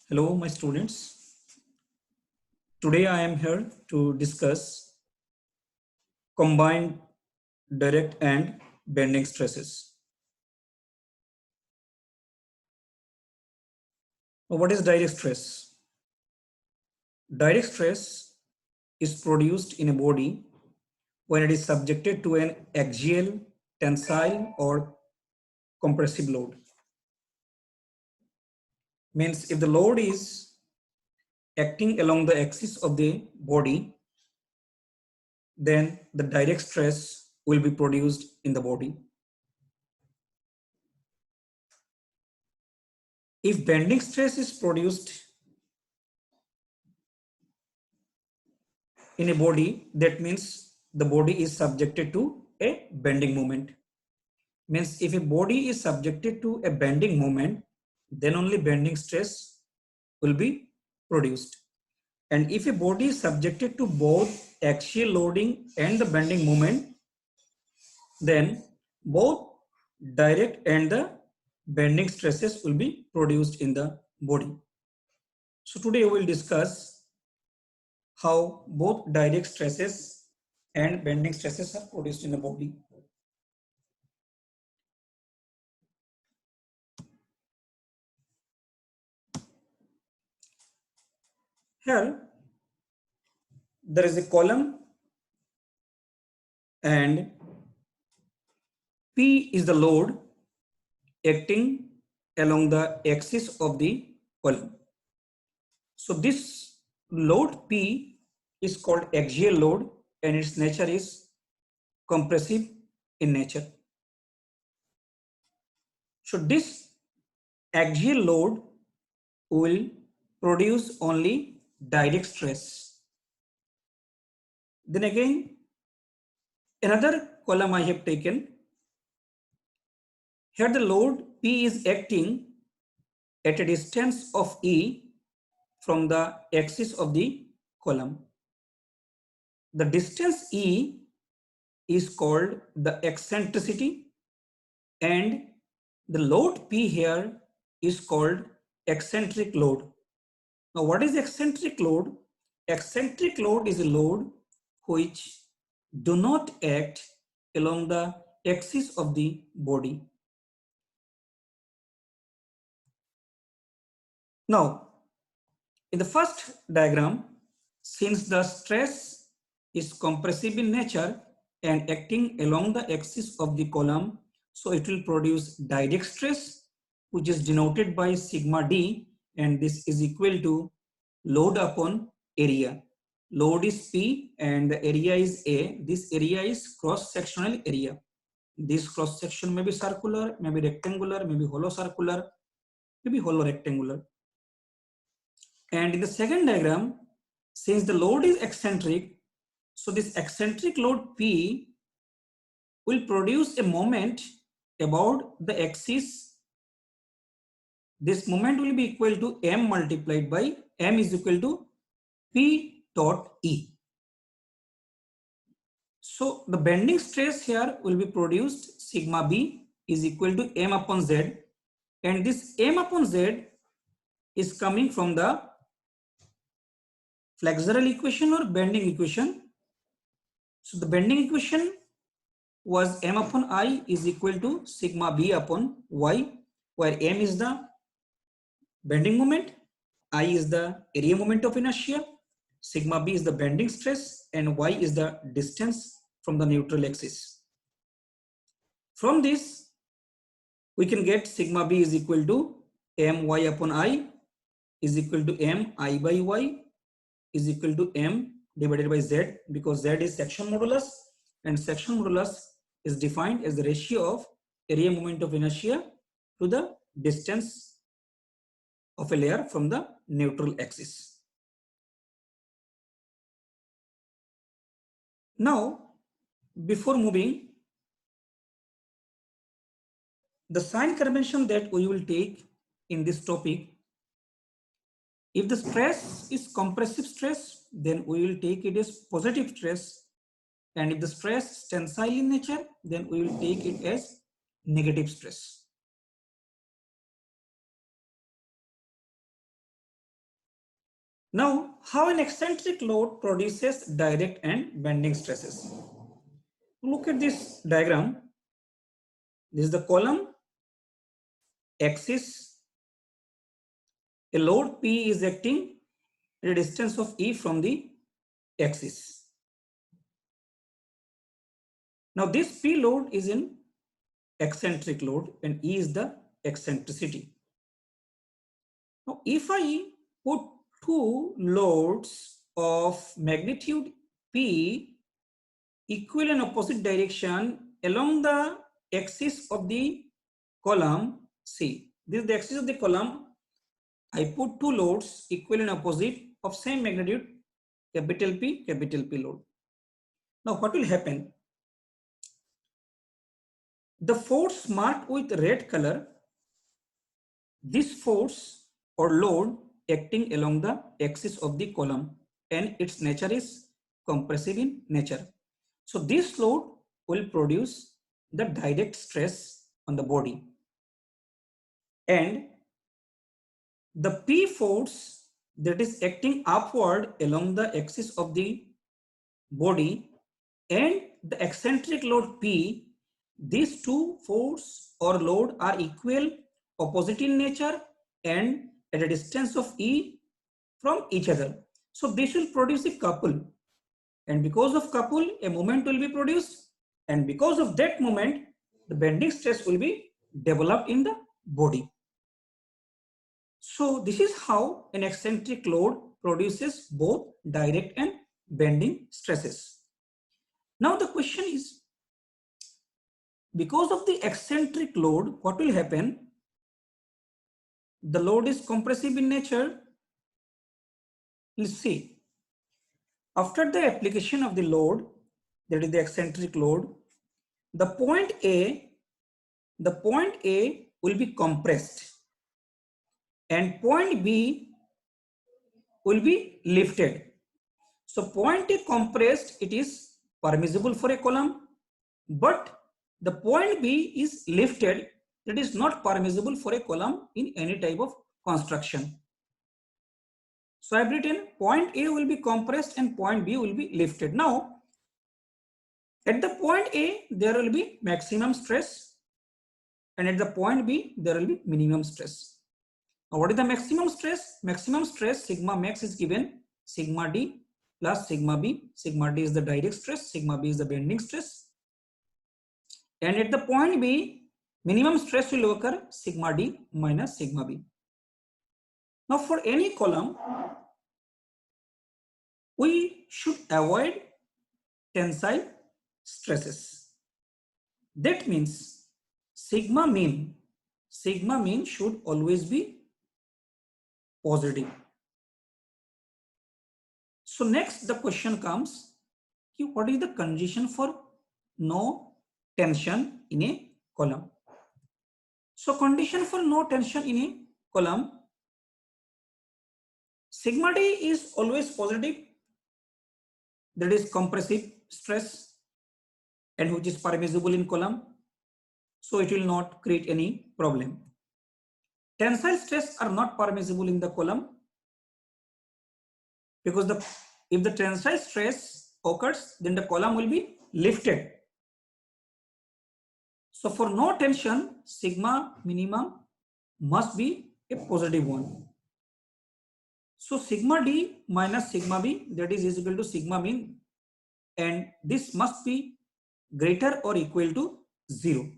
Hello, my students. Today I am here to discuss combined direct and bending stresses. Now, what is direct stress? Direct stress is produced in a body when it is subjected to an axial, tensile, or compressive load. Means if the load is acting along the axis of the body, then the direct stress will be produced in the body. If bending stress is produced in a body, that means the body is subjected to a bending moment. Means if a body is subjected to a bending moment, then only bending stress will be produced. And if a body is subjected to both axial loading and the bending moment, then both direct and the bending stresses will be produced in the body. So today we will discuss how both direct stresses and bending stresses are produced in the body. Here, there is a column and P is the load acting along the axis of the column. So this load P is called axial load and its nature is compressive in nature. So this axial load will produce only direct stress. Then again, another column I have taken. Here the load P is acting at a distance of E from the axis of the column. The distance E is called the eccentricity and the load P here is called eccentric load. Now what is eccentric load? Eccentric load is a load which do not act along the axis of the body. Now, in the first diagram, since the stress is compressive in nature and acting along the axis of the column, so it will produce direct stress, which is denoted by sigma d, and this is equal to load upon area. Load is P and the area is A. This area is cross-sectional area. This cross-section may be circular, may be rectangular, may be hollow circular, may be hollow rectangular. And in the second diagram, since the load is eccentric, so this eccentric load P will produce a moment about the axis. This moment will be equal to M multiplied by M is equal to P dot E. So the bending stress here will be produced sigma B is equal to M upon Z, and this M upon Z is coming from the flexural equation or bending equation. So the bending equation was M upon I is equal to sigma B upon Y, where M is the bending moment, I is the area moment of inertia, sigma B is the bending stress, and Y is the distance from the neutral axis. From this, we can get sigma B is equal to My upon I is equal to Mi by Y is equal to M divided by Z, because Z is section modulus and section modulus is defined as the ratio of area moment of inertia to the distance of a layer from the neutral axis. Now, before moving, the sign convention that we will take in this topic, if the stress is compressive stress, then we will take it as positive stress, and if the stress is tensile in nature, then we will take it as negative stress. Now, how an eccentric load produces direct and bending stresses. Look at this diagram. This is the column, axis. A load P is acting at a distance of E from the axis. Now, this P load is in eccentric load and E is the eccentricity. Now, if I put two loads of magnitude P equal and opposite direction along the axis of the column C. This is the axis of the column. I put two loads equal and opposite of same magnitude, capital P load. Now what will happen? The force marked with red color, this force or load acting along the axis of the column, and its nature is compressive in nature. So this load will produce the direct stress on the body, and the P force that is acting upward along the axis of the body and the eccentric load P, these two force or load are equal, opposite in nature, and at a distance of E from each other. So this will produce a couple, and because of couple a moment will be produced, and because of that moment the bending stress will be developed in the body. So this is how an eccentric load produces both direct and bending stresses. Now the question is, because of the eccentric load, what will happen? The load is compressive in nature. Let's see. After the application of the load, that is the eccentric load, the point A will be compressed and point B will be lifted. So point A compressed, it is permissible for a column, but the point B is lifted, that is not permissible for a column in any type of construction. So I have written point A will be compressed and point B will be lifted. Now at the point A there will be maximum stress, and at the point B there will be minimum stress. Now what is the maximum stress? Maximum stress sigma max is given sigma D plus sigma B. Sigma D is the direct stress, sigma B is the bending stress. And at the point B, minimum stress will occur sigma D minus sigma B. Now for any column, we should avoid tensile stresses. That means sigma mean should always be positive. So next the question comes, what is the condition for no tension in a column? So condition for no tension in a column, sigma D is always positive, that is compressive stress, and which is permissible in column, so it will not create any problem. Tensile stress are not permissible in the column because if the tensile stress occurs, then the column will be lifted. So for no tension, sigma minimum must be a positive one. So sigma D minus sigma B, that is equal to sigma mean, and this must be greater or equal to 0.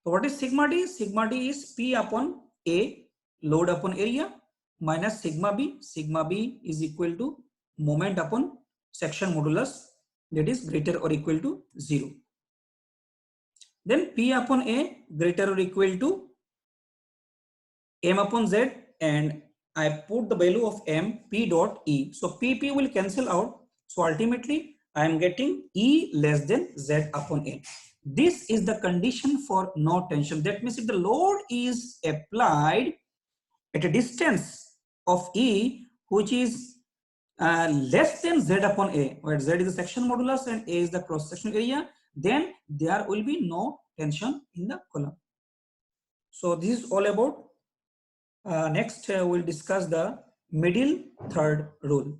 So what is sigma D? Sigma D is P upon A, load upon area, minus sigma B. Sigma B is equal to moment upon section modulus, that is greater or equal to 0. Then P upon A greater or equal to M upon Z, and I put the value of M, P dot E. So PP will cancel out. So ultimately I am getting E less than Z upon A. This is the condition for no tension. That means if the load is applied at a distance of E which is less than Z upon A, where Z is the section modulus and A is the cross sectional area, then there will be no tension in the column. So this is all about. Next we'll discuss the middle third rule.